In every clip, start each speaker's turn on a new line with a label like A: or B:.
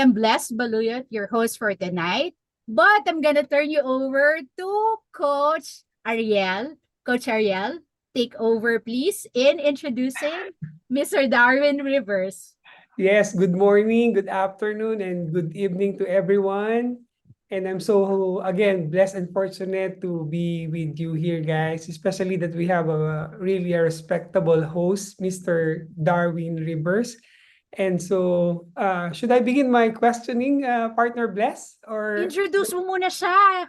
A: am Blessed Baluyot, your host for tonight. But I'm gonna turn you over to Coach Ariel. Coach Ariel, take over please in introducing Mr. Darwin Rivers.
B: Yes, good morning, good afternoon, and good evening to everyone. And I'm so, again, blessed and fortunate to be with you here, guys, especially that we have a really a respectable host, Mr. Darwin Rivers. And so, should I begin my questioning, partner Bless? Or,
A: Introduce mo muna siya.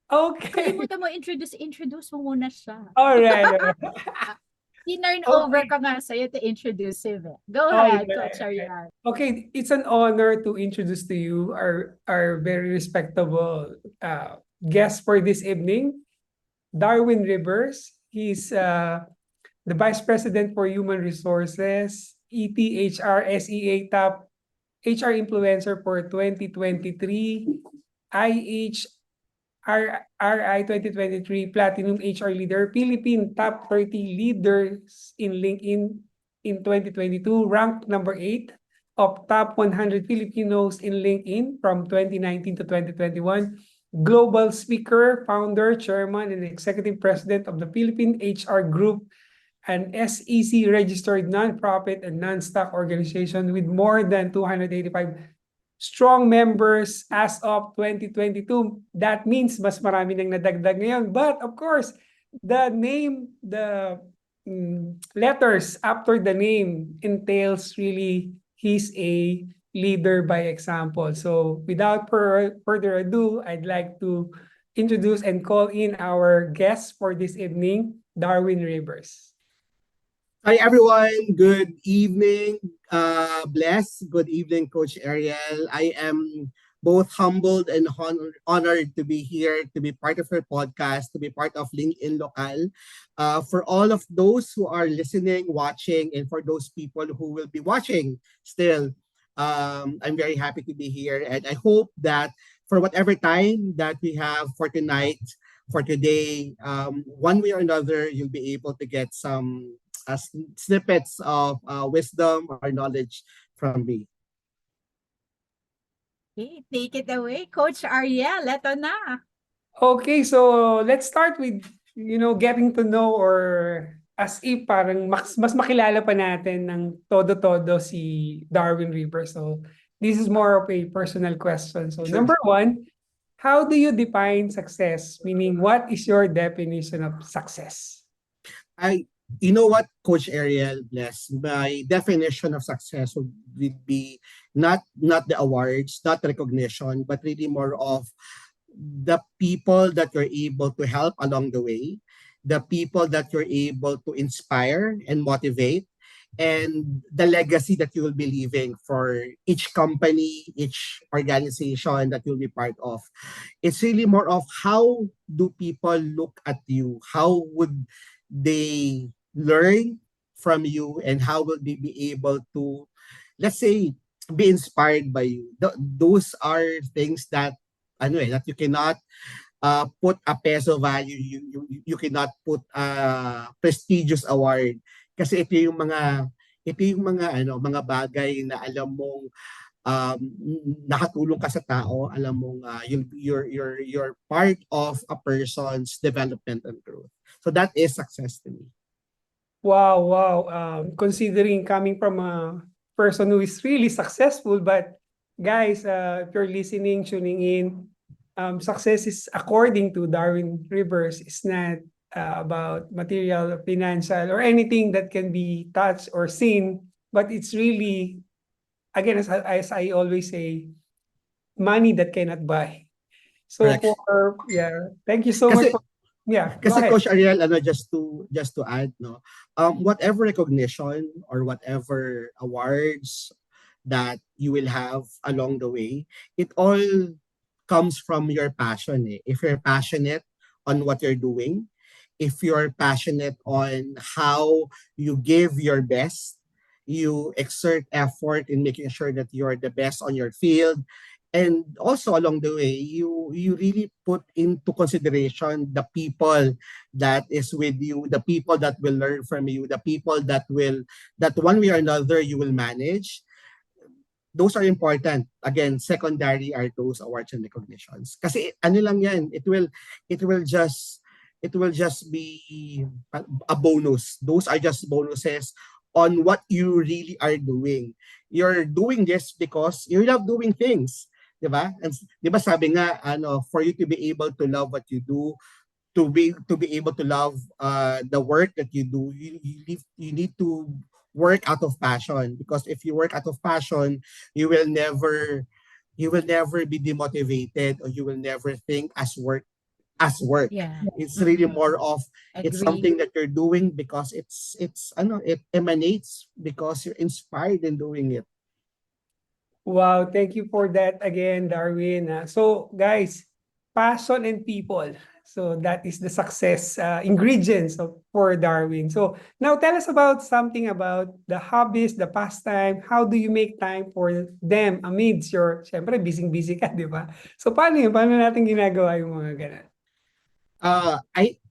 B: okay.
A: Kalimutan mo, introduce mo muna siya.
B: All right.
A: Tinurn over
B: Okay.
A: ka nga sa'yo to introduce him. Go
B: All
A: ahead, Coach
B: right.
A: Ariel.
B: Okay, it's an honor to introduce to you our very respectable guest for this evening, Darwin Rivers. He's the Vice President for Human Resources, ETHR SEA Top HR Influencer for 2023, IHRI 2023 Platinum HR Leader, Philippine Top 30 Leaders in LinkedIn in 2022, ranked number 8 of top 100 Filipinos in LinkedIn from 2019 to 2021. Global speaker, founder, chairman, and executive president of the Philippine HR Group, an SEC registered nonprofit and non-stock organization with more than 285 strong members as of 2022. That means mas marami nang nadagdag ngayon. But of course, the name, the letters after the name entails really he's a leader by example. So without further ado, I'd like to introduce and call in our guest for this evening, Darwin Rivers.
C: Hi everyone, good evening, Bless. Good evening, Coach Ariel. I am both humbled and honored to be here, to be part of your podcast, to be part of LinkedIn Local. For all of those who are listening, watching, and for those people who will be watching still, I'm very happy to be here. And I hope that for whatever time that we have for tonight, for today, one way or another, you'll be able to get some snippets of wisdom or knowledge from me.
A: Okay, take it away, Coach Ariel. Eto na.
B: Okay, so let's start with, getting to know or as if parang mas makilala pa natin ng todo-todo si Darwin Rivers. So this is more of a personal question. So
C: Sure.
B: number one, how do you define success? Meaning, what is your definition of success?
C: You know what, Coach Ariel, Bless, my definition of success would be not the awards, not recognition, but really more of the people that you're able to help along the way, the people that you're able to inspire and motivate, and the legacy that you will be leaving for each company, each organization that you'll be part of. It's really more of how do people look at you? How would they learn from you, and how will they be able to, let's say, be inspired by you? Those are things that that you cannot put a peso value, you cannot put a prestigious award, kasi ito yung mga mga bagay na alam mong nakatulong ka sa tao, alam mong you're part of a person's development and growth. So that is success to me.
B: Wow. Considering coming from a person who is really successful, but guys, if you're listening, tuning in, success is, according to Darwin Rivers, is not about material, financial, or anything that can be touched or seen, but it's really, again, as I always say, money that cannot buy. So
C: Correct.
B: thank you so much
C: Kasi
B: for, go
C: Kasi
B: ahead.
C: Coach Ariel, just to add, no, whatever recognition or whatever awards that you will have along the way, it all comes from your passion. If you're passionate on what you're doing, if you're passionate on how you give your best, you exert effort in making sure that you're the best on your field, and also along the way you really put into consideration the people that is with you, the people that will learn from you, the people that one way or another you will manage. those are important. Again, secondary are those awards and recognitions. Kasi ano lang yan, it will just be a bonus. Those are just bonuses on what you really are doing. You're doing this because you love doing things. 'Di ba? And 'di ba sabi nga for you to be able to love what you do, to be able to love the work that you do, you need to work out of passion, because if you work out of passion, you will never be demotivated, or you will never think as work.
A: Yeah.
C: It's really more of, it's
A: Agree.
C: something that you're doing because it emanates because you're inspired in doing it.
B: Wow, thank you for that again, Darwin. So, guys, passion and people. So that is the success ingredients for Darwin. So now tell us about something about the hobbies, the pastime. How do you make time for them amidst your, syempre, busy-busy ka, di ba? So paano yun? Paano natin ginagawa yung mga ganun?
C: Uh, I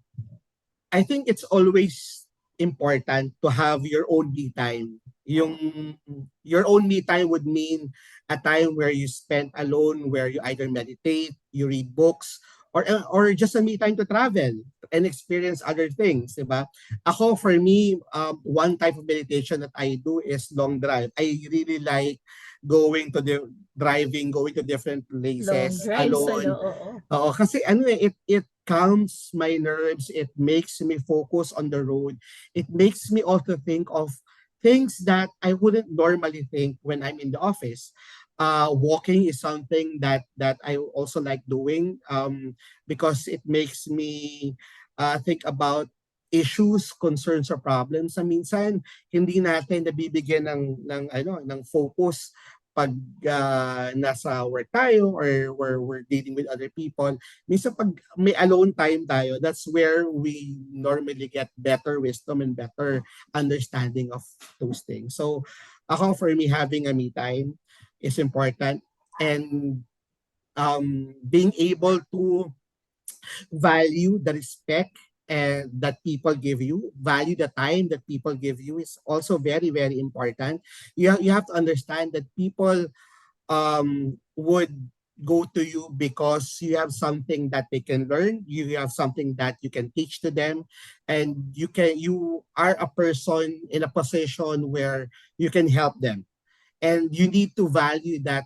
C: I think it's always important to have your own me time. Your own me time would mean a time where you spend alone, where you either meditate, you read books, or just a me time to travel and experience other things, diba? Ako, for me, one type of meditation that I do is long drive. I really like going to different
A: Long
C: places
A: drive solo,
C: alone.
A: oo.
C: Oo, kasi it calms my nerves, it makes me focus on the road. It makes me also think of things that I wouldn't normally think when I'm in the office. Walking is something that I also like doing, because it makes me think about issues, concerns, or problems. Na minsan hindi natin nabibigyan ng focus pag nasa work tayo, or we're dealing with other people. Minsan pag may alone time tayo, that's where we normally get better wisdom and better understanding of those things. So ako, for me, having a me time is important, and being able to value the respect and that people give you, value the time that people give you, is also very, very important. You have to understand that people would go to you because you have something that they can learn, you have something that you can teach to them, and you are a person in a position where you can help them, and you need to value that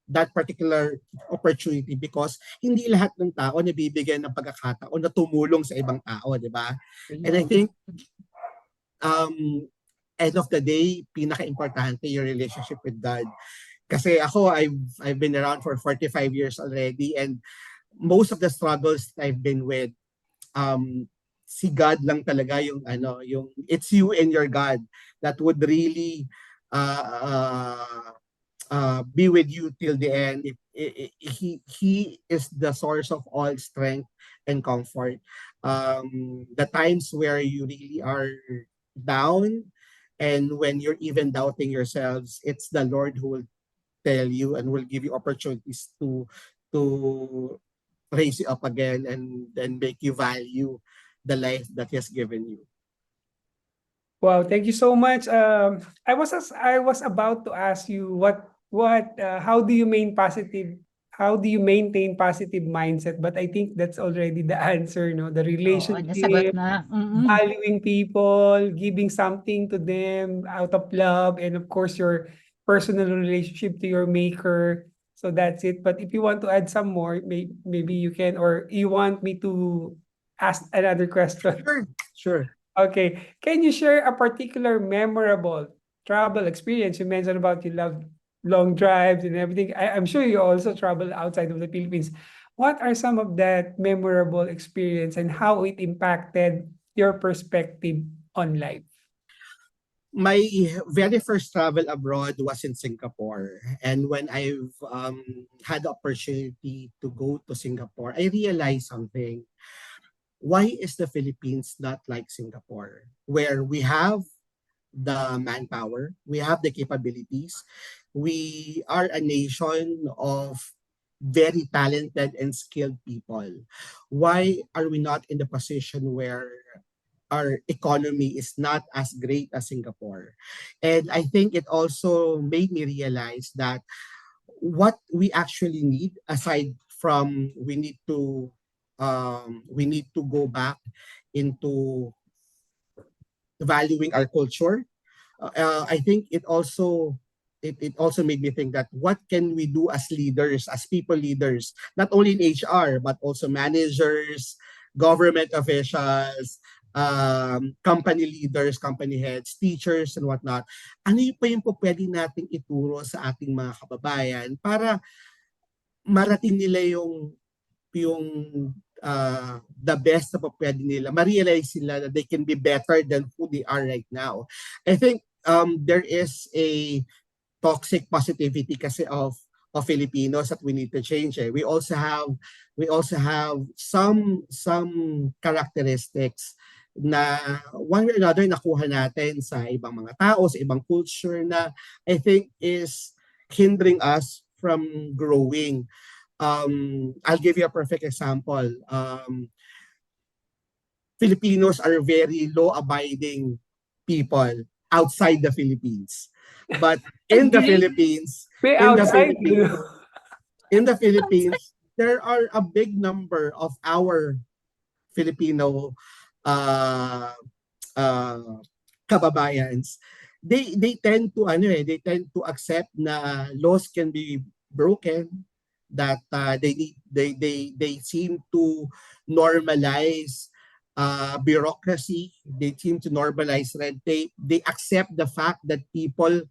C: that particular opportunity, because hindi lahat ng tao nabibigyan ng pagkakataon na tumulong sa ibang tao, di ba? And I think um end of the day, pinaka-importante yung relationship with God. Kasi ako, I've been around for 45 years already, and most of the struggles I've been with, si God lang talaga yung it's you and your God that would really uh, be with you till the end. He is the source of all strength and comfort. The times where you really are down, and when you're even doubting yourselves, it's the Lord who will tell you and will give you opportunities to raise you up again, and then make you value the life that He has given you.
B: Wow, thank you so much. I was about to ask you how do you how do you maintain positive mindset? But I think that's already the answer, no? The
A: Oo, nasagot
B: relationship,
A: na.
B: valuing people, giving something to them out of love, and of course your personal relationship to your maker. So that's it. But if you want to add some more, maybe you can, or you want me to ask another question.
C: Sure.
B: Okay. Can you share a particular memorable travel experience? You mentioned about you love long drives and everything. I'm sure you also travel outside of the Philippines. What are some of that memorable experience and how it impacted your perspective on life?
C: My very first travel abroad was in Singapore. And when I've had the opportunity to go to Singapore, I realized something. Why is the Philippines not like Singapore, where we have the manpower, we have the capabilities, we are a nation of very talented and skilled people? Why are we not in the position where our economy is not as great as Singapore. And I think it also made me realize that what we actually need, aside from we need to go back into valuing our culture. I think it also made me think that what can we do as leaders, as people leaders, not only in HR but also managers, government officials, company leaders, company heads, teachers, and whatnot. Ano yung pa yung po pwede nating ituro sa ating mga kababayan para marating nila yung the best na pa pwede nila, ma-realize sila that they can be better than who they are right now. I think there is a toxic positivity kasi of Filipinos that we need to change. Eh. We also have some characteristics na one way or another nakuha natin sa ibang mga tao, sa ibang culture na I think is hindering us from growing. I'll give you a perfect example. Filipinos are very law-abiding people outside the Philippines. But in the
A: Agree.
C: Philippines,
B: Way
C: in the
B: outside.
C: Philippines, in the Philippines, there are a big number of our Filipino uh, uh, kababayans. They tend to they tend to accept na laws can be broken, that they seem to normalize bureaucracy. They seem to normalize red tape. They accept the fact that people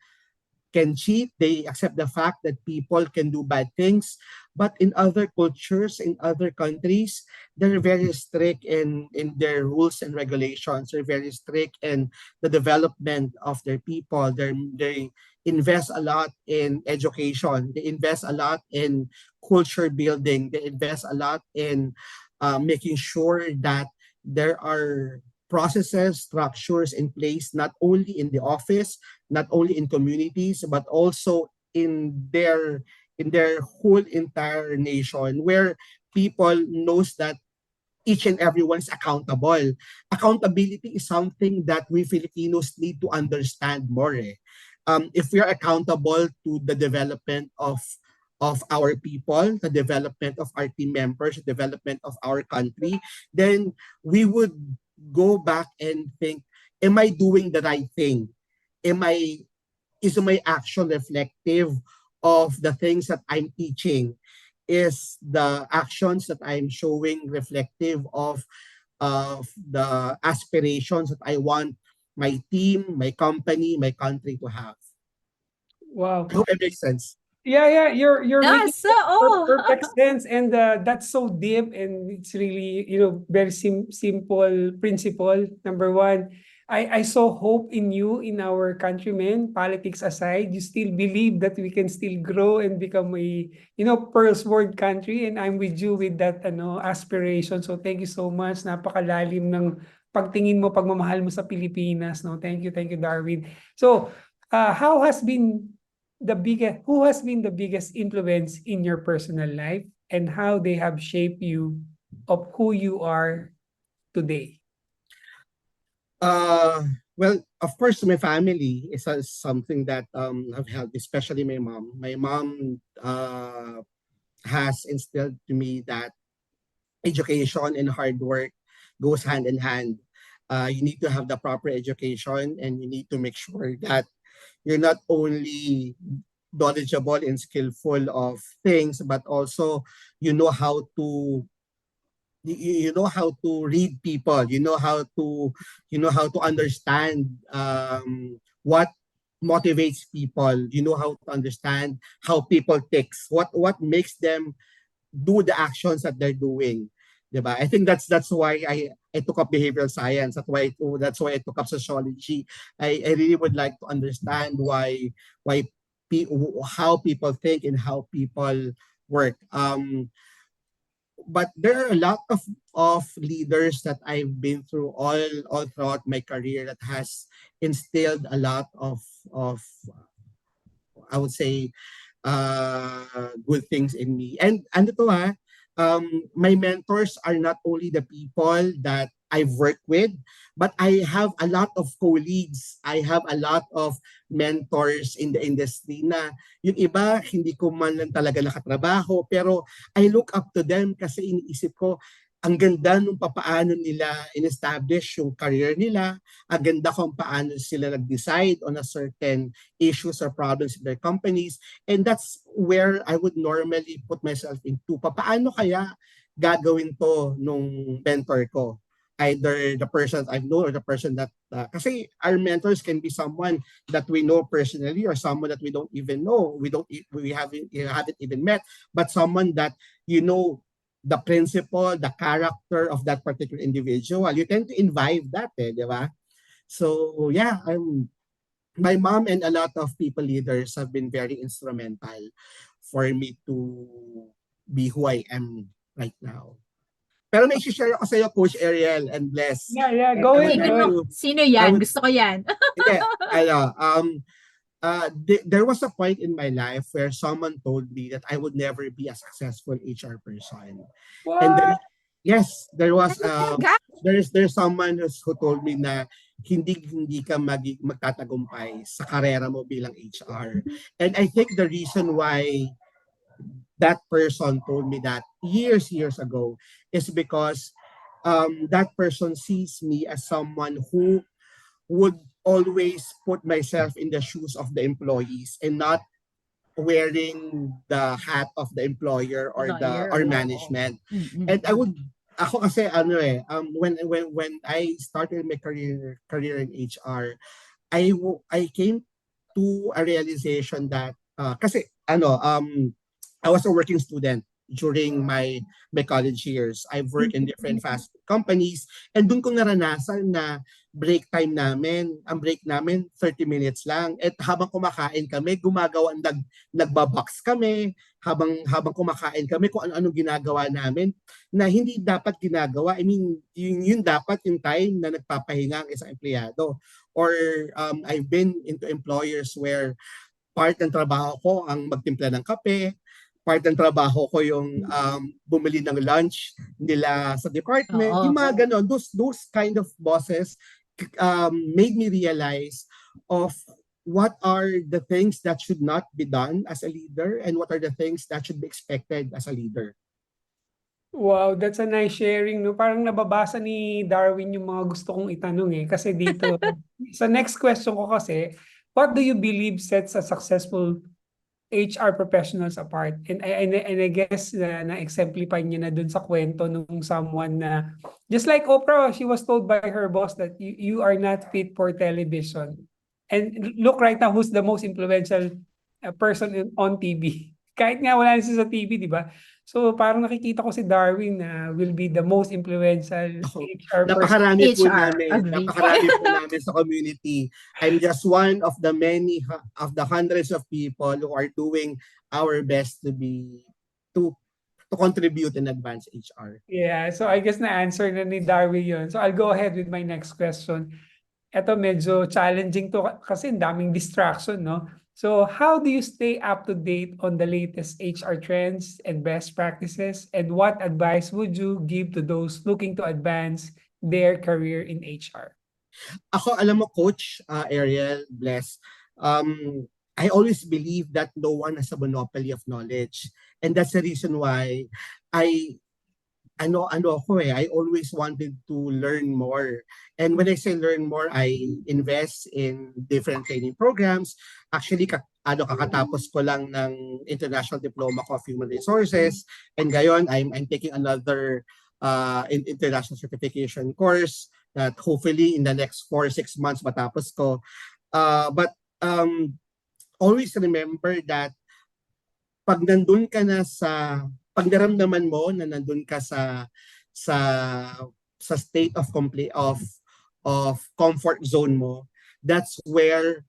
C: can cheat. They accept the fact that people can do bad things. But in other cultures, in other countries, they're very strict in their rules and regulations. They're very strict in the development of their people. They invest a lot in education. They invest a lot in culture building. They invest a lot in making sure that there are processes, structures in place, not only in the office, not only in communities, but also in their whole entire nation, where people knows that each and everyone is accountable. Accountability is something that we Filipinos need to understand more. Eh. If we are accountable to the development of our people, the development of our team members, the development of our country, then we would go back and think, am I doing the right thing? Is my action reflective of the things that I'm teaching? Is the actions that I'm showing reflective of the aspirations that I want my team, my company, my country to have?
B: Wow.
C: I hope it makes sense.
B: Yeah, you're making
A: Yes. Oh.
B: perfect sense, and that's so deep, and it's really very simple principle. Number one, I saw hope in you, in our countrymen. Politics aside, you still believe that we can still grow and become a first world country, and I'm with you with that aspiration. So thank you so much. Napakalalim ng pagtingin mo, pagmamahal mo sa Pilipinas. No, thank you, Darwin. So, how has been who has been the biggest influence in your personal life, and how they have shaped you of who you are today?
C: Well, of course, my family is something that have helped, especially my mom. My mom has instilled to me that education and hard work goes hand in hand. You need to have the proper education, and you need to make sure that you're not only knowledgeable and skillful of things, but also you know how to you know how to read people. You know how to understand what motivates people. You know how to understand how people ticks. What makes them do the actions that they're doing. Diba? I think that's why I took up behavioral science. That's why I took up sociology. I really would like to understand why how people think and how people work. But there are a lot of leaders that I've been through all throughout my career that has instilled a lot of I would say good things in me. And ito my mentors are not only the people that I've worked with, but I have a lot of colleagues, I have a lot of mentors in the industry na yung iba hindi ko man lang talaga nakatrabaho, pero I look up to them kasi iniisip ko ang ganda nung papaano nila in-establish yung career nila, ang ganda kung paano sila nag-decide on a certain issues or problems in their companies, and that's where I would normally put myself into. Papaano kaya gagawin to nung mentor ko? Either the person I've known or the person that, kasi our mentors can be someone that we know personally or someone that we don't even know. We haven't even met, but someone that you know the principle, the character of that particular individual. You tend to imbibe that, di ba? So yeah, my mom and a lot of people leaders have been very instrumental for me to be who I am right now. Pero may share ako sa iyo, Coach Ariel and Bless.
B: Yeah, go
C: I would
B: ahead,
A: Sige
C: like
B: go
A: po,
B: ahead.
C: to,
A: sino
C: I
A: yan?
C: would,
A: Gusto ko yan.
C: hindi, there was a point in my life where someone told me that I would never be a successful HR person. And
B: What?
C: yes, there was
A: Talaga?
C: there's someone who told me na hindi ka magtatagumpay sa karera mo bilang HR. And I think the reason why that person told me that years ago is because that person sees me as someone who would always put myself in the shoes of the employees and not wearing the hat of the employer or the
A: Lawyer,
C: or
A: oo.
C: management.
A: Mm-mm.
C: And ako kasi when I started my career in HR, I came to a realization that kasi I was a working student during my college years. I've worked in different fast food companies, and doon ko naranasan na ang break namin 30 minutes lang. At habang kumakain kami, nagbabox kami, habang kumakain kami kung ano-anong ginagawa namin na hindi dapat ginagawa. I mean, yun dapat yung time na nagpapahinga ang isang empleyado. Or I've been into employers where part ng trabaho ko ang magtimpla ng kape, part ng trabaho ko yung bumili ng lunch nila sa department.
A: Oo.
C: Yung mga ganon, those kind of bosses made me realize of what are the things that should not be done as a leader and what are the things that should be expected as a leader.
B: Wow, that's a nice sharing, no? Parang nababasa ni Darwin yung mga gusto kong itanong eh. Kasi dito, sa next question ko kasi, what do you believe sets a successful HR professionals apart? And I guess na-exemplify niya na dun sa kwento nung someone na, just like Oprah, she was told by her boss that you are not fit for television. And look right now, who's the most influential person on TV? Kahit nga wala na siya sa TV, di ba? So parang nakikita ko si Darwin na will be the most influential HR person.
C: Napakarami po namin sa community. I'm just one of the of the hundreds of people who are doing our best to contribute and advance HR.
B: Yeah, so I guess na-answer na ni Darwin yun. So I'll go ahead with my next question. Ito medyo challenging to kasi daming distraction, no? So how do you stay up to date on the latest HR trends and best practices? And what advice would you give to those looking to advance their career in HR?
C: Ako, alam mo, Coach Ariel, Bless, I always believe that no one has a monopoly of knowledge. And that's the reason why I always wanted to learn more. And when I say learn more, I invest in different training programs. Actually, kakatapos ko lang ng International Diploma of Human Resources. And ngayon, I'm taking another international certification course that hopefully in the next 4 or 6 months matapos ko. But always remember that pag nandun ka na pag naramdaman mo na nandun ka sa state of comfort zone mo, that's where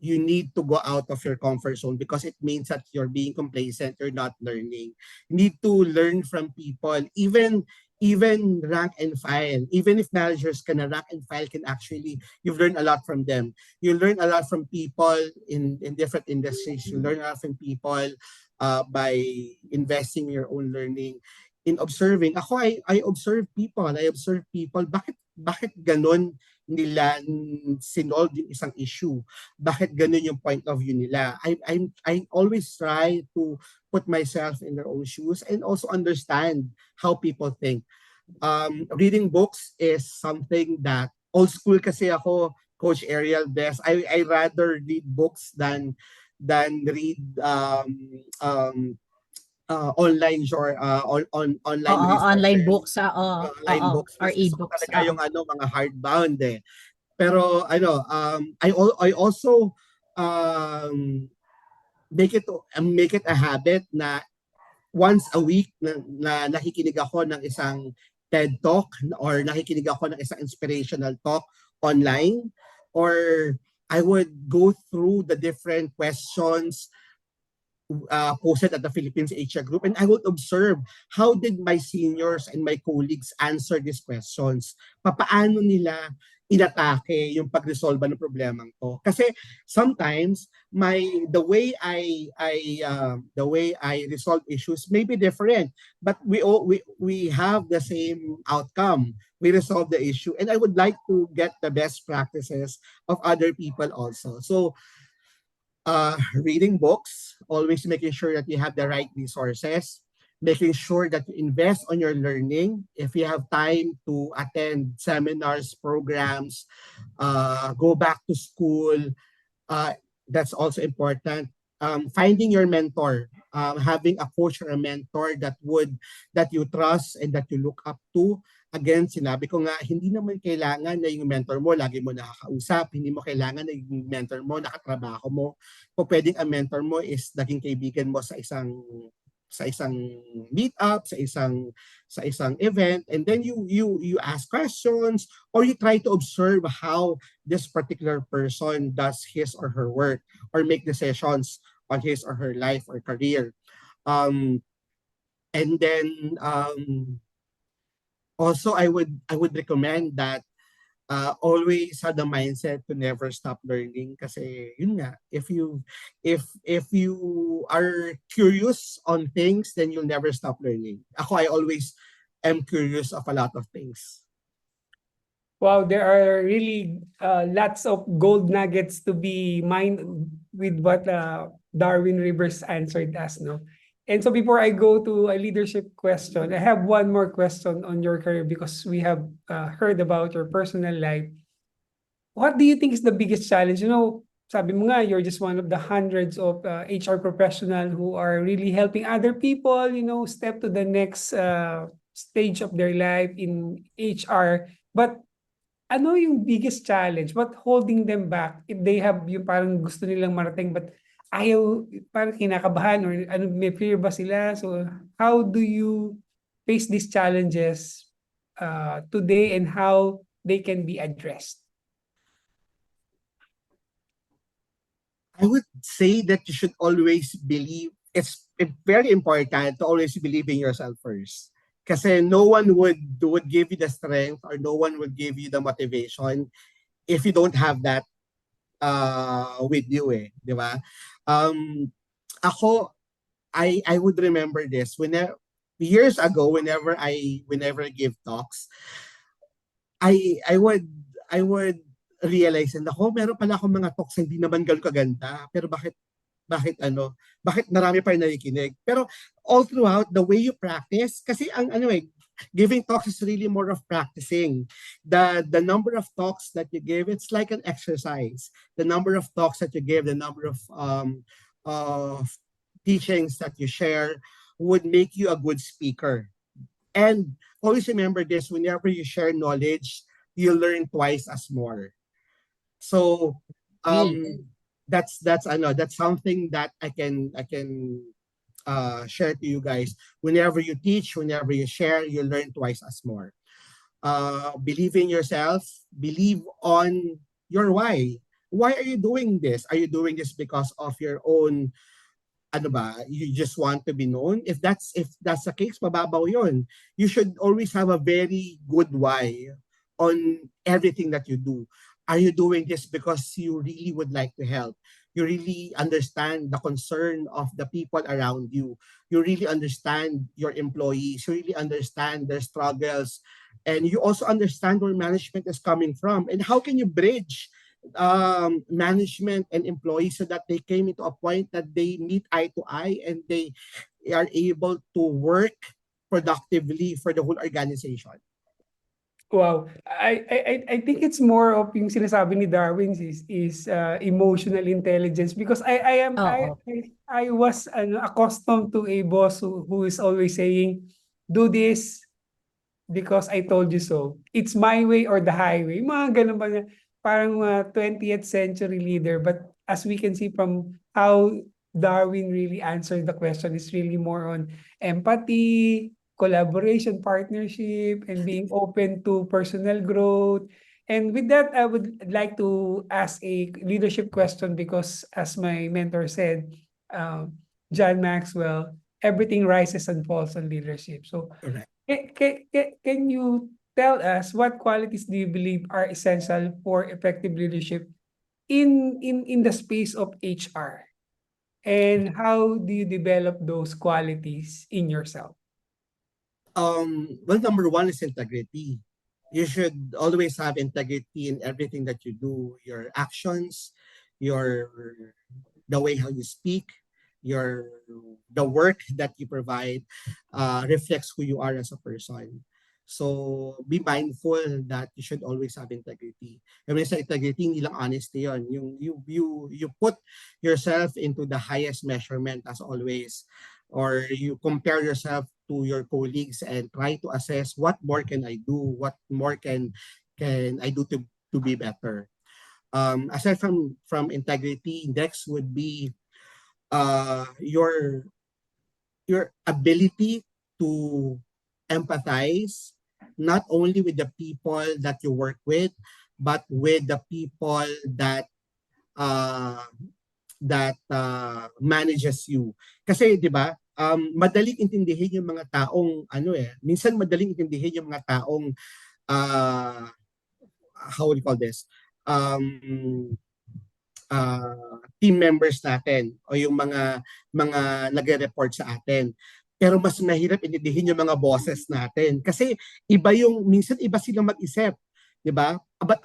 C: you need to go out of your comfort zone because it means that you're being complacent, you're not learning. You need to learn from people, even rank and file. Even if managers can rank and file you've learned a lot from them. You learn a lot from people in different industries. You learn a lot from people by investing in your own learning. In observing, I observe people. Bakit bakit ganun nila sinolve yung isang issue? Bakit ganun yung point of view nila? I always try to put myself in their own shoes and also understand how people think. Reading books is something that old school kasi ako, Coach Ariel Best. I rather read books than read um, online
A: Oo, online
C: resources,
A: books, oo,
C: online
A: oo,
C: books.
A: or
C: Mas gusto ko
A: e-books,
C: talaga
A: oo.
C: yung mga hardbound eh. Pero I also um, make it a habit na once a week na nakikinig ako ng isang TED Talk or nakikinig ako ng isang inspirational talk online, or I would go through the different questions posted at the Philippines HR group, and I would observe how did my seniors and my colleagues answer these questions. Papaano nila inatake yung pag-resolve ng problemang to. Kasi sometimes the way I resolve issues may be different, but we have the same outcome. We resolve the issue, and I would like to get the best practices of other people also. So reading books, always making sure that you have the right resources, making sure that you invest on your learning. If you have time to attend seminars, programs, go back to school, uh, that's also important. Finding your mentor, having a coach or a mentor that you trust and that you look up to. Again, sinabi ko nga, hindi naman kailangan na yung mentor mo lagi mo nakakausap, hindi mo kailangan na yung mentor mo nakatrabaho mo. Kung pwedeng ang mentor mo is naging kaibigan mo sa isang meetup, sa isang event, and then you ask questions or you try to observe how this particular person does his or her work or make decisions on his or her life or career. And then also I would recommend that always have the mindset to never stop learning, kasi yun nga, if you are curious on things, then you'll never stop learning. I always am curious of a lot of things.
B: Wow, there are really lots of gold nuggets to be mined with what Darwin Rivers answered us, no? And so before I go to a leadership question, I have one more question on your career because we have heard about your personal life. What do you think is the biggest challenge? You know, sabi mo nga, you're just one of the hundreds of HR professional who are really helping other people, you know, step to the next stage of their life in HR. But ano yung biggest challenge? What holding them back if they have yung parang gusto nilang marating but ayaw, parang kinakabahan or ano, may fear ba sila? So how do you face these challenges today and how they can be addressed?
C: I would say that you should always believe, it's very important to always believe in yourself first. Kasi no one would give you the strength or no one would give you the motivation if you don't have that with you eh, di ba? Ako, I would remember this years ago, whenever I give talks, I would realize na ako, meron pala akong mga talks na hindi naman gano'n kaganda, pero bakit marami pa rin nakikinig. Pero all throughout the way you practice, kasi giving talks is really more of practicing. The number of talks that you give, it's like an exercise. The number of talks that you give, the number of teachings that you share would make you a good speaker. And always remember this, whenever you share knowledge, you learn twice as more. So that's something that I can share to you guys. Whenever you teach, whenever you share, you learn twice as more. Believe in yourself, believe on your why. Why are you doing this? Are you doing this because of your own you just want to be known? If that's the case, mababaw yun. You should always have a very good why on everything that you do. Are you doing this because you really would like to help? You really understand the concern of the people around you. You really understand your employees. You really understand their struggles. And you also understand where management is coming from. And how can you bridge management and employees so that they came into a point that they meet eye to eye and they are able to work productively for the whole organization.
B: Wow. I think it's more of yung sinasabi ni Darwin is emotional intelligence because
A: Oo.
B: I was accustomed to a boss who is always saying, do this because I told you so. It's my way or the highway. Mga ganun ba niya. Parang 20th century leader. But as we can see from how Darwin really answered the question, is really more on empathy, collaboration, partnership, and being open to personal growth. And with that, I would like to ask a leadership question because as my mentor said, John Maxwell, everything rises and falls on leadership. So
C: Correct.
B: can you tell us what qualities do you believe are essential for effective leadership in the space of HR? And how do you develop those qualities in yourself?
C: Well, number one is integrity. You should always have integrity in everything that you do, your actions, your the way how you speak, your the work that you provide reflects who you are as a person. So be mindful that you should always have integrity. And when I say integrity, hindi lang honesty yun. You put yourself into the highest measurement as always. Or you compare yourself to your colleagues and try to assess what more can I do, what more can I do to be better. Aside from integrity, next would be your ability to empathize not only with the people that you work with, but with the people uh, manages you. Kasi 'di ba, madaling intindihin yung mga taong minsan madaling intindihin yung mga taong uh, how would you call this? Um, Team members natin o yung mga nagre-report sa atin. Pero mas mahirap intindihin yung mga bosses natin kasi minsan iba silang mag-isip, 'di ba? But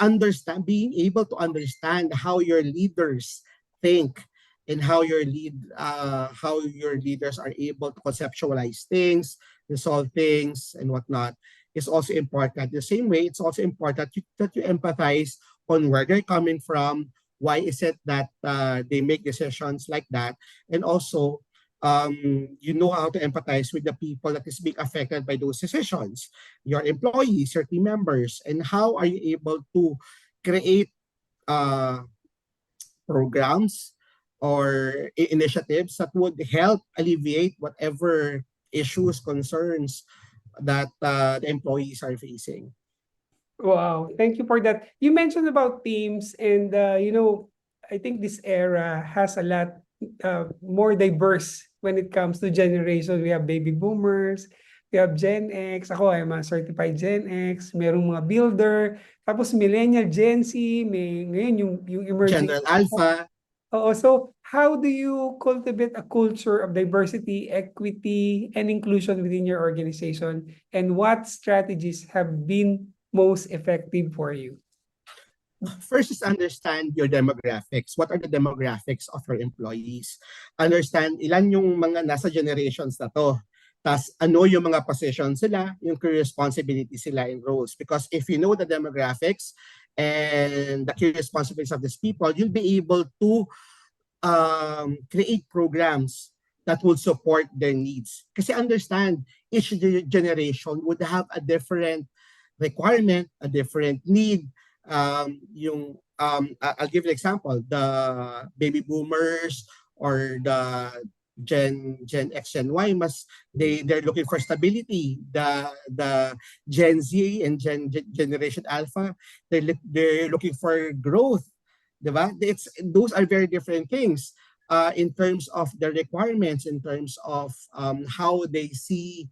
C: being able to understand how your leaders think and how your leaders are able to conceptualize things, resolve things, and whatnot is also important. The same way, it's also important that you empathize on where they're coming from, why is it that they make decisions like that, and also you know how to empathize with the people that is being affected by those decisions, your employees, your team members, and how are you able to create uh, programs or initiatives that would help alleviate whatever issues, concerns that the employees are facing.
B: Wow, thank you for that. You mentioned about teams, and I think this era has a lot more diverse when it comes to generation. We have baby boomers, we have Gen X. Ako, I'm a certified Gen X. Merong mga builder, tapos millennial, Gen Z, may ngayon yung emerging.
C: General Alpha.
B: Oo, so how do you cultivate a culture of diversity, equity, and inclusion within your organization? And what strategies have been most effective for you?
C: First is understand your demographics. What are the demographics of your employees? Understand ilan yung mga nasa generations na to. Tas ano yung mga positions sila, yung key responsibilities sila in roles. Because if you know the demographics and the key responsibilities of these people, you'll be able to create programs that will support their needs. Kasi understand, each generation would have a different requirement, a different need. I'll give you an example. The baby boomers or the Gen X, Gen Y, they're looking for stability. The Gen Z and Generation Alpha, they're looking for growth. Diba? Those are very different things in terms of the requirements, in terms of how they see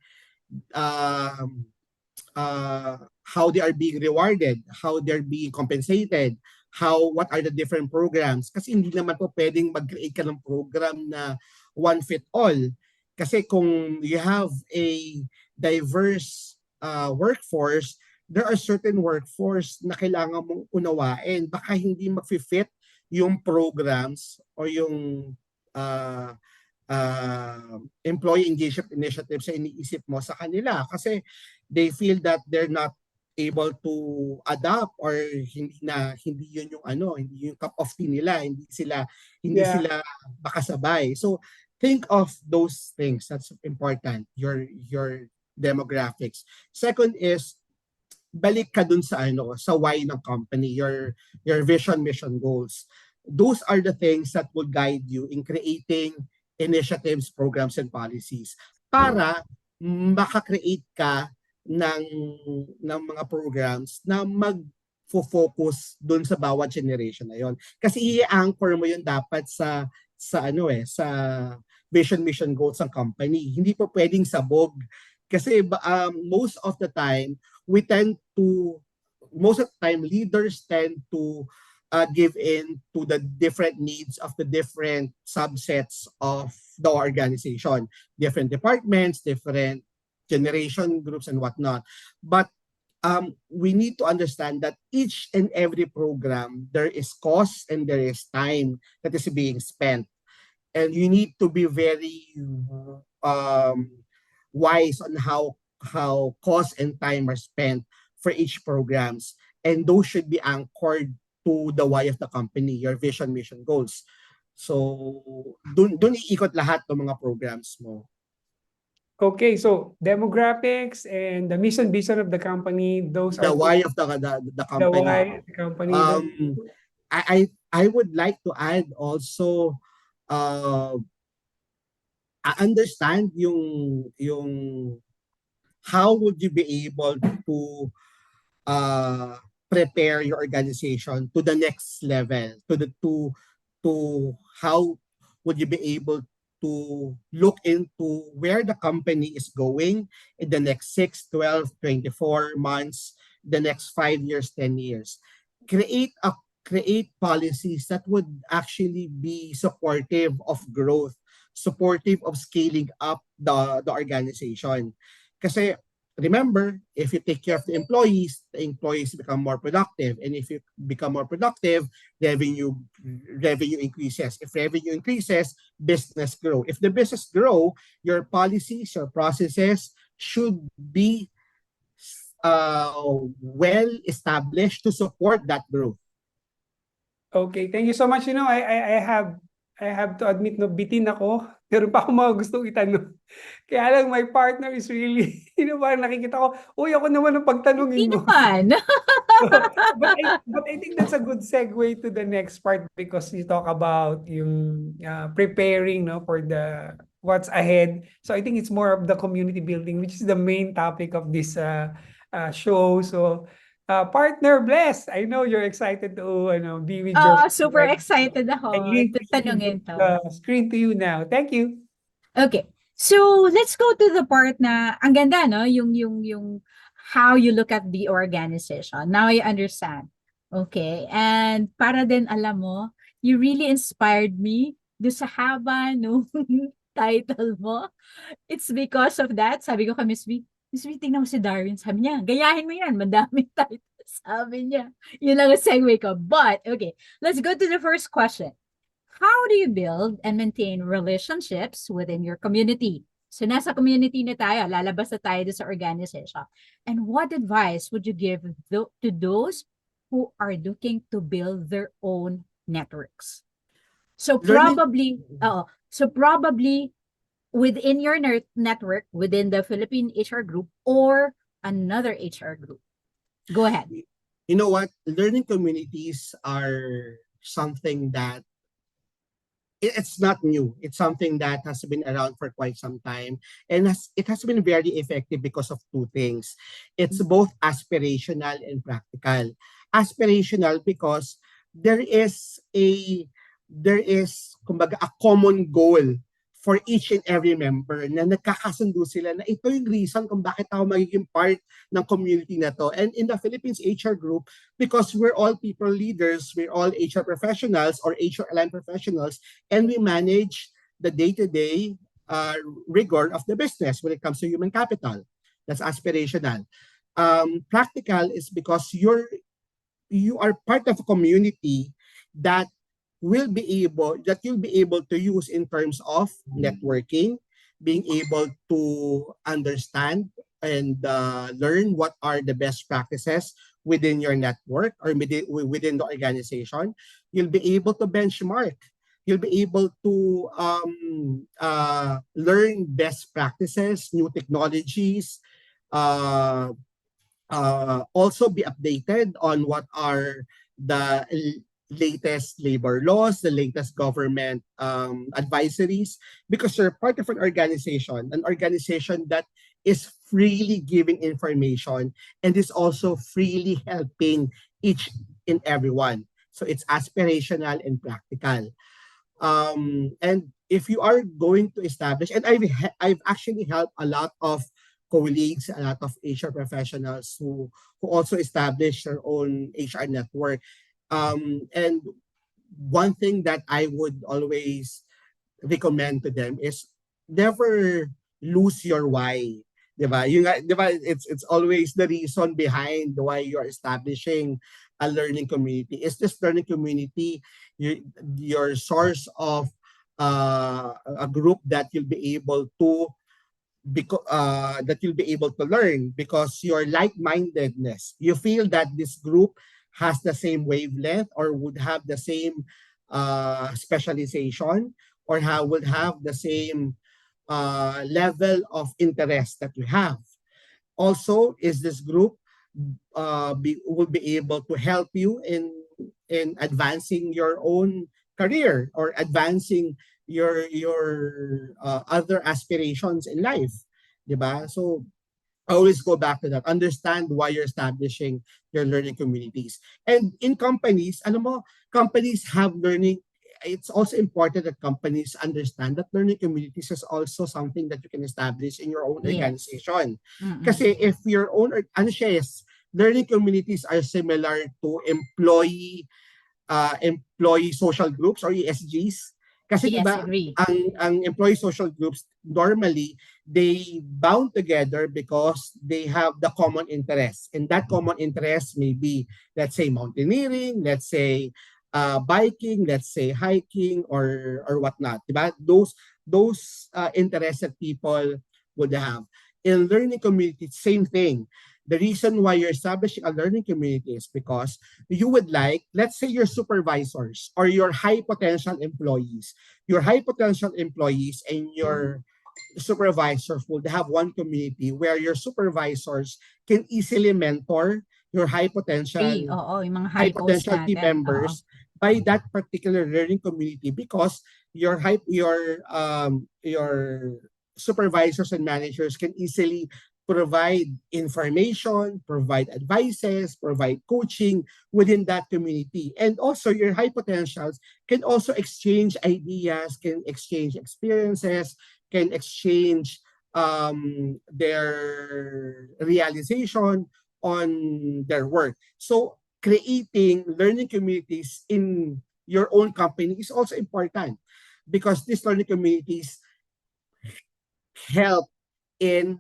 C: how they are being rewarded, how they're being compensated, what are the different programs. Kasi hindi naman po pwedeng mag-create ka ng program na one fit all. Kasi kung you have a diverse workforce, there are certain workforce na kailangan mong unawain. Baka hindi mag-fit yung programs o yung uh, employee engagement initiatives sa iniisip mo sa kanila. Kasi they feel that they're not able to adapt or hindi yun yung hindi yung cup of tea nila, hindi
B: Yeah.
C: sila makasabay. So think of those things. That's important. Your demographics. Second is balik ka dun sa sa why ng company, your vision, mission, goals. Those are the things that will guide you in creating initiatives, programs, and policies para makakreate ka ng mga programs na mag-focus dun sa bawat generation na yon. Kasi i-anchor mo yun dapat sa sa vision, mission, goals ng company. Hindi po pwedeng sabog. Kasi most of the time leaders tend to give in to the different needs of the different subsets of the organization, different departments, different generation groups and whatnot. But we need to understand that each and every program, there is cost and there is time that is being spent. And you need to be very wise on how cost and time are spent for each programs. And those should be anchored to the why of the company, your vision, mission, goals. So, dun iikot lahat ng mga programs mo.
B: Okay, so demographics and the mission vision of the company, those
C: The
B: are
C: why of the
B: the
C: company.
B: why of the company.
C: I would like to add also I understand yung how would you be able to prepare your organization to the next level, to how would you be able to look into where the company is going in the next 6, 12, 24 months, the next 5 years, 10 years. Create policies that would actually be supportive of growth, supportive of scaling up the organization. Kasi remember, if you take care of the employees become more productive. And if you become more productive, revenue increases. If revenue increases, business grow. If the business grow, your policies, your processes should be well established to support that growth.
B: Okay, thank you so much. You know, I have to admit no, bitin ako. Pero pa ako mga gustong itanong. Kaya lang, my partner is really, parang nakikita ko, uy, ako naman ang pagtanungin
A: Hindi
B: mo.
A: naman.
B: But I think that's a good segue to the next part because you talk about yung preparing for the what's ahead. So I think it's more of the community building, which is the main topic of this show. So partner Bless, I know you're excited to be with your
A: Super excited ako
B: I leave
A: tanungin to.
B: the screen to you now. Thank you.
A: Okay. So, let's go to the part na ang ganda, no? Yung how you look at the organization. Now I understand. Okay. And para din alam mo, you really inspired me do sa haba nung title mo. It's because of that. Sabi ko kay Miss V, tingnan mo si Darwin. Sabi niya, gayahin mo yan. Madaming title. Sabi niya. Yun lang ang segue ko. But, okay. Let's go to the first question. How do you build and maintain relationships within your community? So nasa community na tayo, lalabas na tayo sa organization. And what advice would you give to those who are looking to build their own networks? So probably within your network, within the Philippine HR group or another HR group. Go ahead.
C: You know what? Learning communities are something that it's not new. It's something that has been around for quite some time. And it has been very effective because of two things. It's both aspirational and practical. Aspirational because there is kumbaga, a common goal for each and every member na nagkakasundo sila na ito yung reason kung bakit ako magiging part ng community na to. And in the Philippines HR group, because we're all people leaders, we're all HR professionals or HR aligned professionals, and we manage the day-to-day rigor of the business when it comes to human capital. That's aspirational. Practical is because you are part of a community that you'll be able to use in terms of networking, being able to understand and learn what are the best practices within your network or within the organization. You'll be able to benchmark. You'll be able to learn best practices, new technologies, also be updated on what are the latest labor laws, the latest government advisories, because you're part of an organization that is freely giving information and is also freely helping each and everyone. So it's aspirational and practical. And if you are going to establish, and I've actually helped a lot of colleagues, a lot of HR professionals who also establish their own HR network. And one thing that I would always recommend to them is never lose your why. Diba? Diba? It's always the reason behind why you're establishing a learning community. Is this learning community your source of a group that you'll be able to learn because your like-mindedness, you feel that this group has the same wavelength or would have the same specialization or would have the same level of interest that you have. Also, is this group will be able to help you in advancing your own career or advancing your other aspirations in life, diba? So always go back to that. Understand why you're establishing your learning communities. And in companies, companies have learning. It's also important that companies understand that learning communities is also something that you can establish in your own organization. Kasi if your own, learning communities are similar to employee social groups or ESGs. Kasi
A: yes,
C: diba,
A: agree.
C: ang employee social groups, normally, they bound together because they have the common interest. And that common interest may be, let's say, mountaineering, let's say, biking, let's say, hiking, or whatnot. Diba? Those interests that people would have. In learning communities, same thing. The reason why you're establishing a learning community is because you would like, let's say your supervisors or your high potential employees and your supervisors would have one community where your supervisors can easily mentor your high potential
A: yung mga high post
C: team
A: natin.
C: members by that particular learning community because your supervisors and managers can easily provide information, provide advices, provide coaching within that community. And also your high potentials can also exchange ideas, can exchange experiences, can exchange their realization on their work. So creating learning communities in your own company is also important because these learning communities help in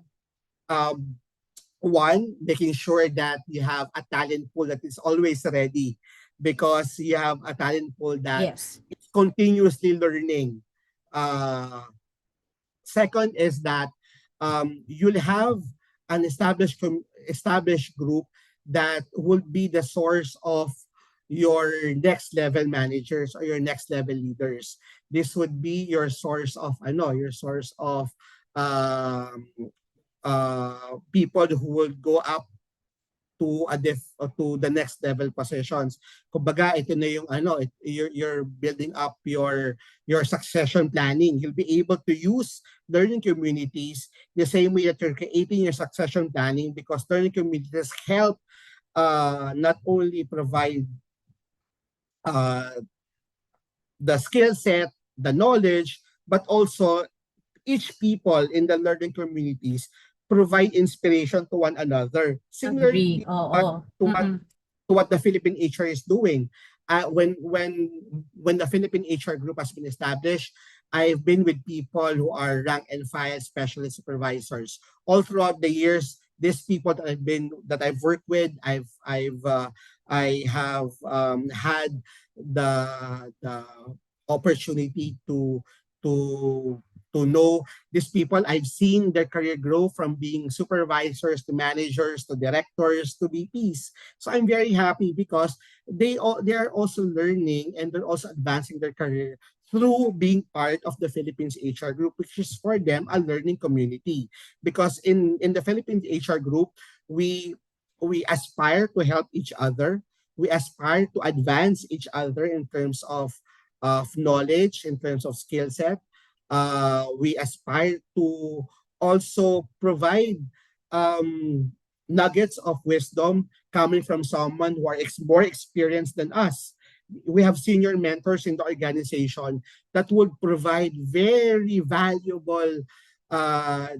C: one, making sure that you have a talent pool that is always ready because you have a talent pool that is continuously learning. Second is that you'll have an established group that will be the source of your next level managers or your next level leaders. This would be your source of people who will go up to to the next level positions. Kumbaga, ito na yung you're building up your succession planning. You'll be able to use learning communities the same way that you're creating your succession planning because learning communities help not only provide the skill set, the knowledge, but also each people in the learning communities provide inspiration to one another.
A: Agree.
C: Similarly
A: Oo.
C: to what
A: Mm-mm.
C: to what the Philippine HR is doing. When the Philippine HR group has been established, I've been with people who are rank and file specialist supervisors. All throughout the years, these people that I've worked with, I have had the opportunity to to know these people. I've seen their career grow from being supervisors to managers to directors to VPs. So I'm very happy because they are also learning and they're also advancing their career through being part of the Philippines HR group, which is for them a learning community. Because in the Philippines HR group, we we aspire to help each other. We aspire to advance each other in terms of knowledge, in terms of skill set. We aspire to also provide um, nuggets of wisdom coming from someone who are more experienced than us. We have senior mentors in the organization that would provide very valuable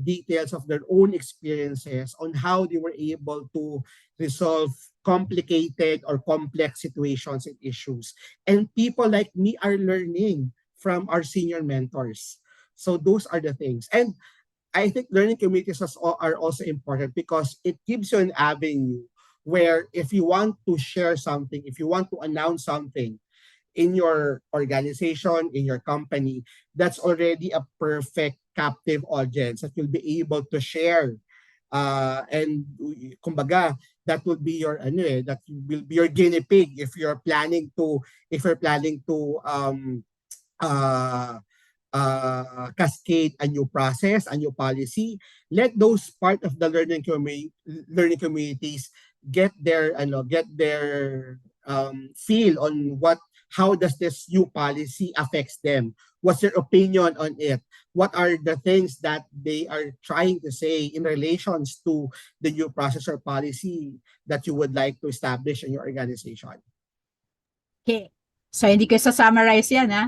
C: details of their own experiences on how they were able to resolve complicated or complex situations and issues. And people like me are learning from our senior mentors. So those are the things. And I think learning communities are also important because it gives you an avenue where if you want to share something, if you want to announce something in your organization, in your company, that's already a perfect captive audience that you'll be able to share. And kumbaga, that will be your that will be your guinea pig if you're planning to uh cascade a new process, a new policy. Let those part of the learning communities get their feel on how does this new policy affects them. What's their opinion on it? What are the things that they are trying to say in relations to the new process or policy that you would like to establish in your organization?
A: Okay. So, hindi ko sa-summarize yan, ha?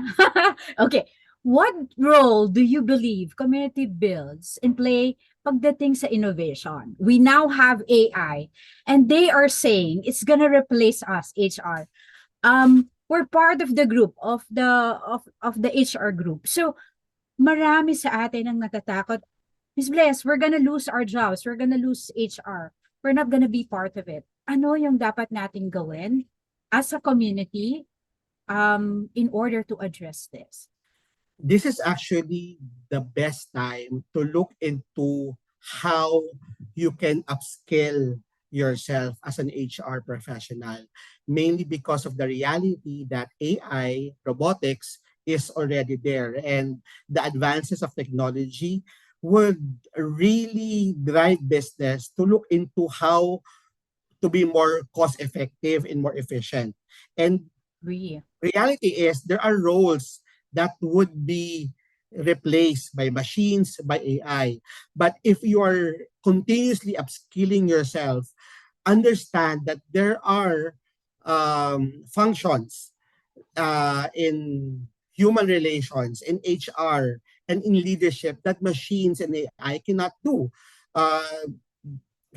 A: Okay. What role do you believe community builds in play pagdating sa innovation? We now have AI, and they are saying it's gonna replace us, HR. We're part of the group of the HR group. So, marami sa atin ang natatakot. Miss Bless, we're gonna lose our jobs. We're gonna lose HR. We're not gonna be part of it. Ano yung dapat nating gawin as a community in order to address this?
C: This is actually the best time to look into how you can upskill yourself as an HR professional, mainly because of the reality that AI, robotics, is already there. And the advances of technology would really drive business to look into how to be more cost effective and more efficient. And
A: Agree.
C: reality is there are roles that would be replaced by machines, by AI. But if you are continuously upskilling yourself, understand that there are functions in human relations, in HR, and in leadership that machines and AI cannot do. Uh,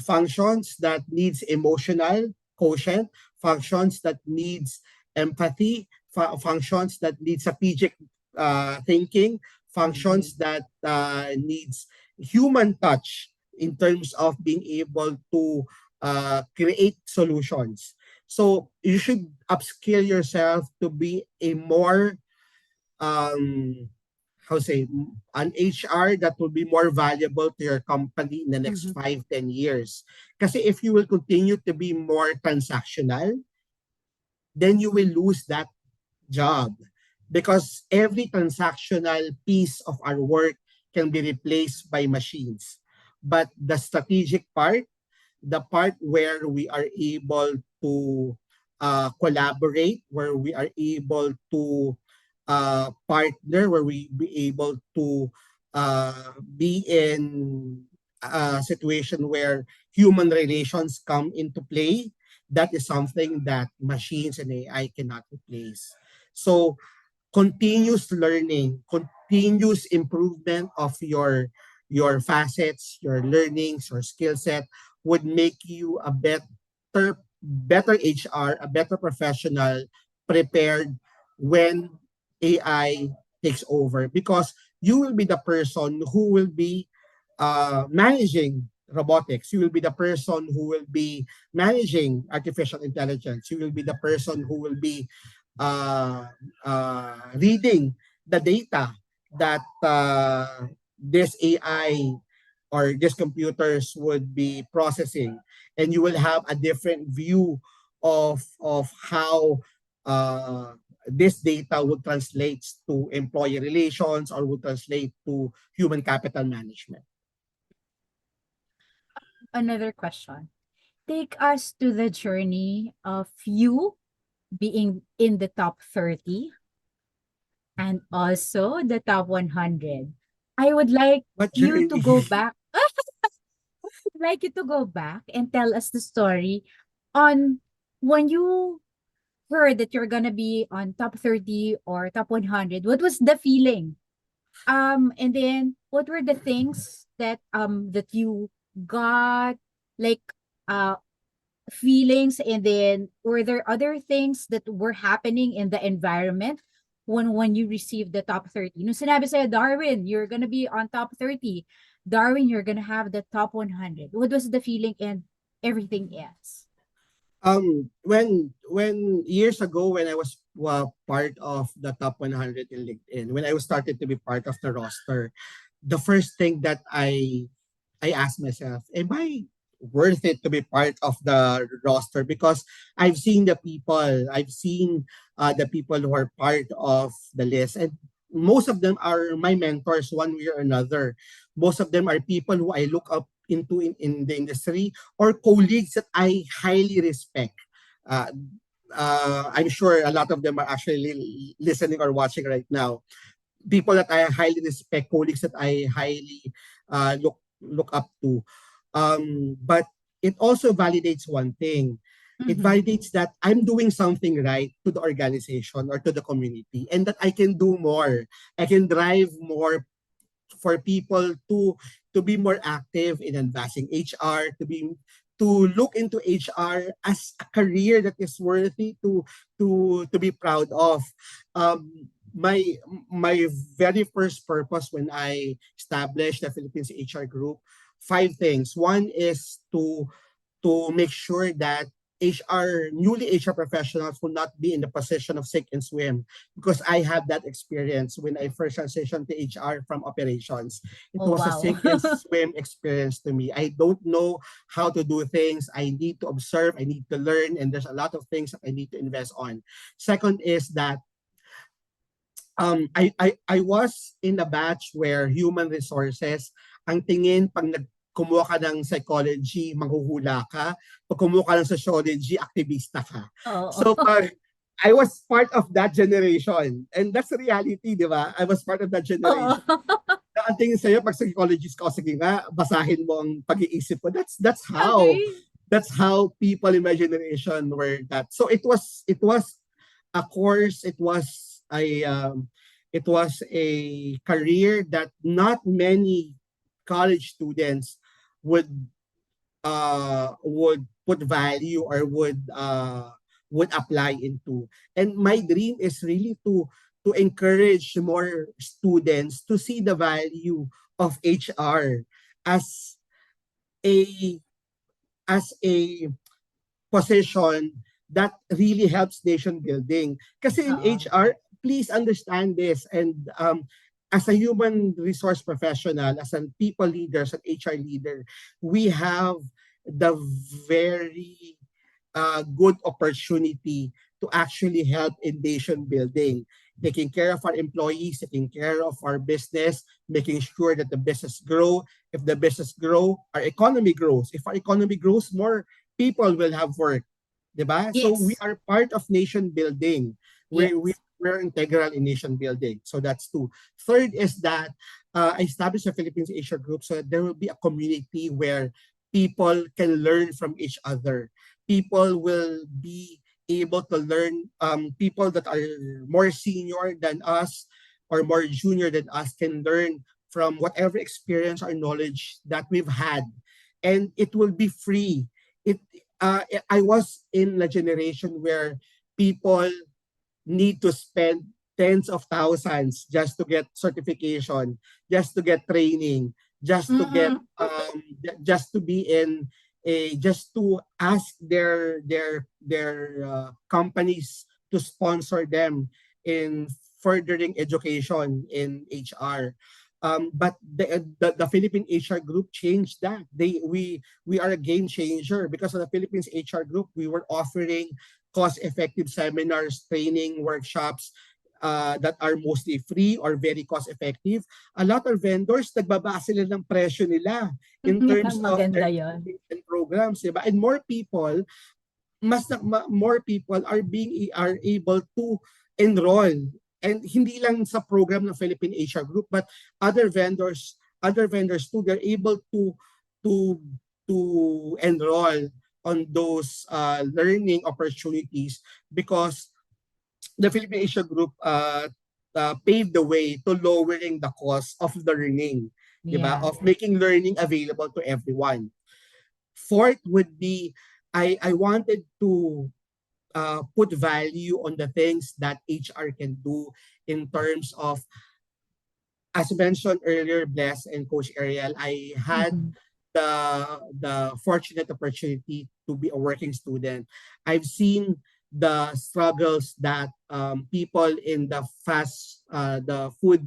C: Functions that needs emotional quotient, functions that needs empathy, functions that need strategic thinking, functions that needs human touch in terms of being able to create solutions. So you should upskill yourself to be a more um, how say an HR that will be more valuable to your company in the next
A: Mhm.
C: 5, 10 years. Kasi if you will continue to be more transactional, then you will lose that job because every transactional piece of our work can be replaced by machines. But the strategic part, the part where we are able to collaborate, where we are able to partner, where we be able to be in a situation where human relations come into play, that is something that machines and AI cannot replace. So continuous learning, continuous improvement of your facets, your learnings, your skill set would make you a better HR, a better professional prepared when AI takes over, because you will be the person who will be managing robotics. You will be the person who will be managing artificial intelligence. You will be the person who will be reading the data that this AI or these computers would be processing, and you will have a different view of how this data would translate to employee relations or would translate to human capital management.
A: Another question. Take us to the journey of you being in the top 30 and also the top 100. I would like
C: What
A: you to
C: journey?
A: go back. I'd like you to go back and tell us the story on when you heard that you're gonna be on top 30 or top 100. What was the feeling? And then what were the things that you got, like uh feelings, and then were there other things that were happening in the environment when you received the top 30? Nung sinabi sa'yo, Darwin, you're gonna be on top 30. Darwin, you're gonna have the top 100. What was the feeling and everything else?
C: When years ago, when I was part of the top 100 in LinkedIn, when I was started to be part of the roster, the first thing that I asked myself, am I worth it to be part of the roster? Because I've seen the people who are part of the list, and most of them are my mentors one way or another. Most of them are people who I look up into in the industry, or colleagues that I highly respect. Uh, I'm sure a lot of them are actually listening or watching right now. People that I highly respect, colleagues that I highly look up to. But it also validates one thing. It
A: Mhm.
C: validates that I'm doing something right to the organization or to the community, and that I can do more. I can drive more for people to be more active in advancing HR, to look into HR as a career that is worthy to be proud of. My my very first purpose when I established the Philippines HR group, five things. One is to make sure that newly HR professionals will not be in the position of sink and swim, because I had that experience when I first transitioned to HR from operations. It
A: Oh,
C: was a
A: wow.
C: sink and swim experience to me. I don't know how to do things. I need to observe, I need to learn, and there's a lot of things that I need to invest on. Second is that I was in a batch where human resources, ang tingin pag kumuha ka ng psychology, manghuhula ka. Pag kumuha ka ng sociology, aktivista ka.
A: Oh.
C: So pag I was part of that generation, and that's the reality, di ba? I was part of that
A: Oo.
C: generation. Na ang tingin sa'yo, pag psychologist ka, sige nga, basahin mo ang pag-iisip mo.
A: Agree.
C: That's how people in my generation were that. So it was a course, it was a career that not many college students would put value or would apply into. And my dream is really to encourage more students to see the value of HR as a a position that really helps nation building. Kasi in
A: Oo.
C: HR, please understand this. And as a human resource professional, as a people leader, as an HR leader, we have the very good opportunity to actually help in nation building, taking care of our employees, taking care of our business, making sure that the business grow. If the business grow, our economy grows. If our economy grows, more people will have work. Diba? So we
A: Yes.
C: are part of nation building.
A: Yes.
C: We're integral in nation building. So that's two. Third is that I established a Philippines Asia group so that there will be a community where people can learn from each other. People will be able to learn, people that are more senior than us or more junior than us can learn from whatever experience or knowledge that we've had, and it will be free. It I was in a generation where people need to spend tens of thousands just to get certification, just to get training, just to get
A: Mm-mm.
C: just to be in a just to ask their companies to sponsor them in furthering education in HR. But the Philippine HR group changed that. We are a game changer because of the Philippines HR group. We were offering cost-effective seminars, training, workshops that are mostly free or very cost-effective. A lot of vendors, nagbaba sila ng presyo nila in terms of
A: Maganda
C: their
A: yon.
C: and programs, diba? And more people, more people are able to enroll, and hindi lang sa program ng Philippine Asia Group, but other vendors too, they're able to to enroll on those learning opportunities because the Philippine Asia Group paved the way to lowering the cost of learning, diba?
A: Yeah.
C: Of making learning available to everyone. Fourth would be, I wanted to put value on the things that HR can do in terms of, as mentioned earlier, Bless and Coach Ariel, I had
A: Mhm.
C: the fortunate opportunity to be a working student. I've seen the struggles that people in the food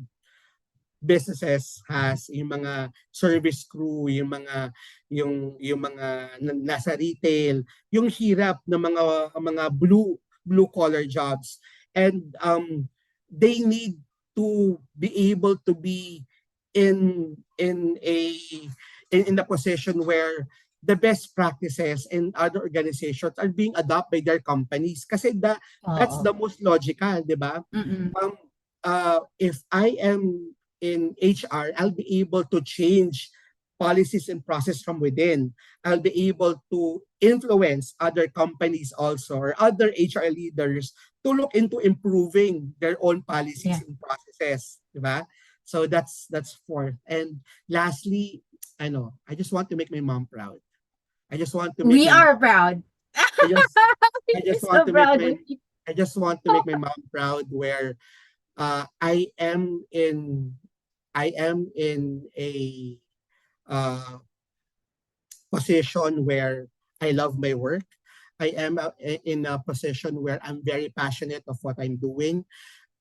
C: businesses has, yung mga service crew, yung mga nasa retail, yung hirap ng mga blue collar jobs, and they need to be able to be in in a in a position where the best practices and other organizations are being adopted by their companies, kasi that's
A: Oo.
C: the most logical, di ba?
A: Mm-mm.
C: um, if I am in HR, I'll be able to change policies and process from within. I'll be able to influence other companies also, or other HR leaders, to look into improving their own policies
A: Yeah.
C: and processes, diba? So that's fourth. And lastly, I just want to make my mom proud. I just want to make
A: We
C: my
A: are proud.
C: I just I
A: We're
C: just want
A: so
C: to make
A: proud
C: my
A: of you.
C: I just want to make my mom proud, where I am in a uh, position where I love my work. I am in a position where I'm very passionate of what I'm doing.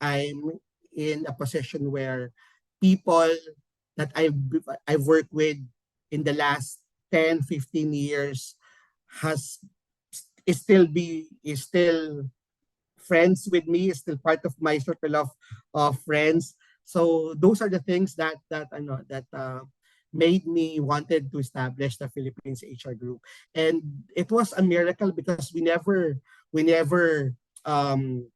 C: I'm in a position where people that I've worked with in the last 10, 15 years has is still friends with me, is still part of my circle of friends. So those are the things that I know that made me wanted to establish the Philippines HR group. And it was a miracle because we never um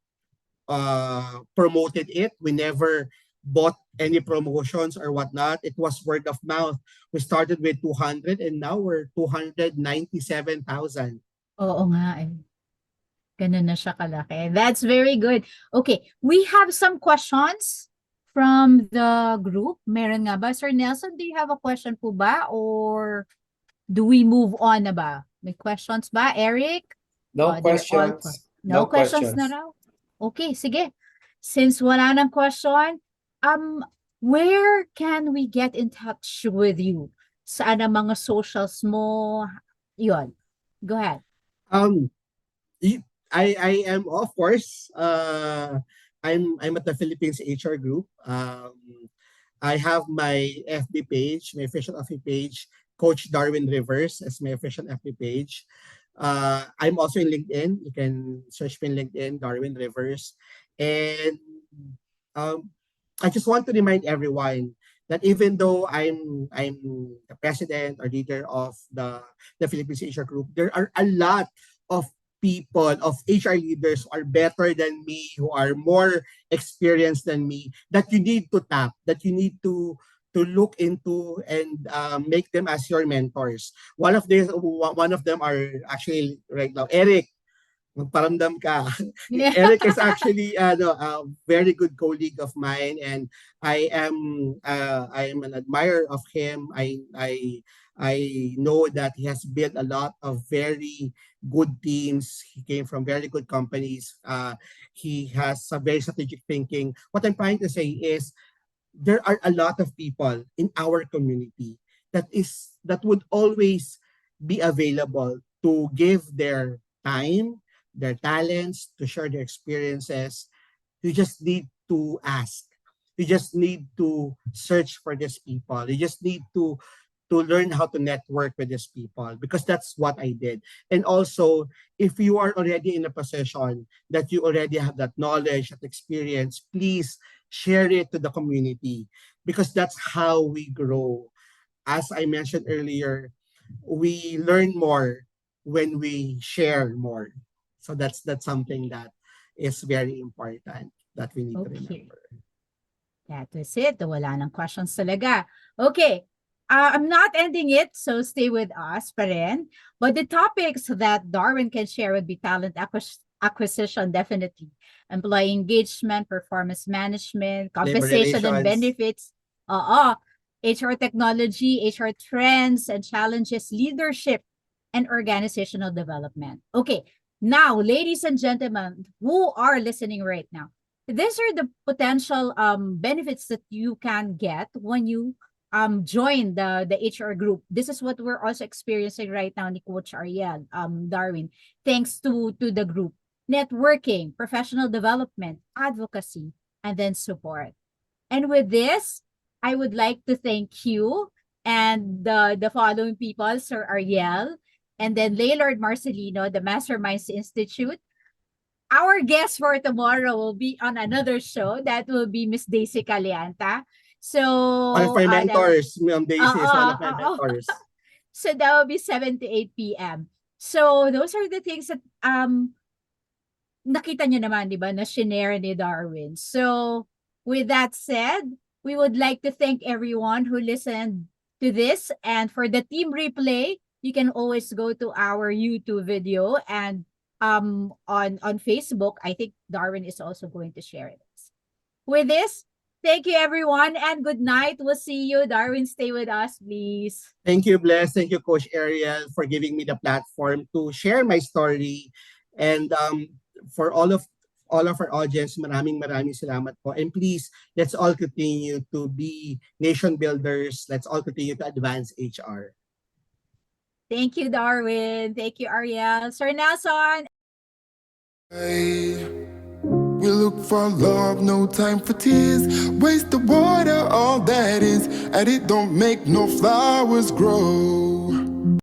C: promoted it. We never bought any promotions or whatnot. It was word of mouth. We started with 200 and now we're 297,000.
A: Oo nga eh. Ganun na siya kalaki. That's very good. Okay, we have some questions from the group. Meron nga ba? Sir Nelson, do you have a question po ba? Or do we move on na ba? May questions ba, Eric?
D: No
A: They're all
D: questions.
A: no
D: No
A: questions na
D: questions.
A: raw? Okay, sige. Since wala nang question, where can we get in touch with you? Saan ang mga socials mo? Yun. Go ahead.
C: Um, I am, of course, I'm at the Philippines HR group. I have my FB page, my official FB page, Coach Darwin Rivers as my official FB page. I'm also in LinkedIn. You can search me in LinkedIn, Darwin Rivers. And um, I just want to remind everyone that even though I'm the president or leader of the Philippines HR Group, there are a lot of people, of HR leaders who are better than me, who are more experienced than me, that you need to tap, that you need to look into, and make them as your mentors. One of them are actually right now Eric. magparamdam ka.
A: Yeah.
C: Eric is actually a very good colleague of mine, and I am an admirer of him. I know that he has built a lot of very good teams. He came from very good companies. He has a very strategic thinking. What I'm trying to say is there are a lot of people in our community that would always be available to give their time, their talents, to share their experiences. You just need to ask. You just need to search for these people. You just need to learn how to network with these people, because that's what I did. And also, if you are already in a position that you already have that knowledge, that experience, please share it to the community, because that's how we grow. As I mentioned earlier, we learn more when we share more. So that's something that is very important that we need to
A: Okay.
C: remember.
A: That was it. Wala nang questions talaga. Okay. I'm not ending it, so stay with us pa rin. But the topics that Darwin can share would be talent acquisition, definitely. Employee engagement, performance management,
C: Labor
A: compensation and
C: relations.
A: benefits. HR technology, HR trends and challenges, leadership, and organizational development. Okay. Now, ladies and gentlemen who are listening right now, these are the potential benefits that you can get when you join the HR group. This is what we're also experiencing right now ni Coach Ariel, Darwin, thanks to the group. Networking, professional development, advocacy, and then support. And with this, I would like to thank you and the following people, Sir Ariel, and then Laylord Marcelino, the Masterminds Institute. Our guest for tomorrow will be on another show. That will be Miss Daisy Calianta. So,
C: One of my mentors, Ma'am Daisy, is one of my
A: uh,
C: mentors.
A: so that will be 7 to 8 p.m. So those are the things that nakita nyo naman, di ba, na shinare ni Darwin. So with that said, we would like to thank everyone who listened to this. And for the team replay, you can always go to our YouTube video, and on Facebook. I think Darwin is also going to share it. With this, thank you everyone and good night. We'll see you. Darwin, stay with us, please.
C: Thank you, Bless. Thank you, Coach Ariel, for giving me the platform to share my story. And for all of our audience, maraming salamat po. And please, let's all continue to be nation builders. Let's all continue to advance HR.
A: Thank you, Darwin. Thank you, Ariel. Sir Nelson.
D: We look for love, no time for tears. Waste the water, all that is, and it don't make no flowers grow.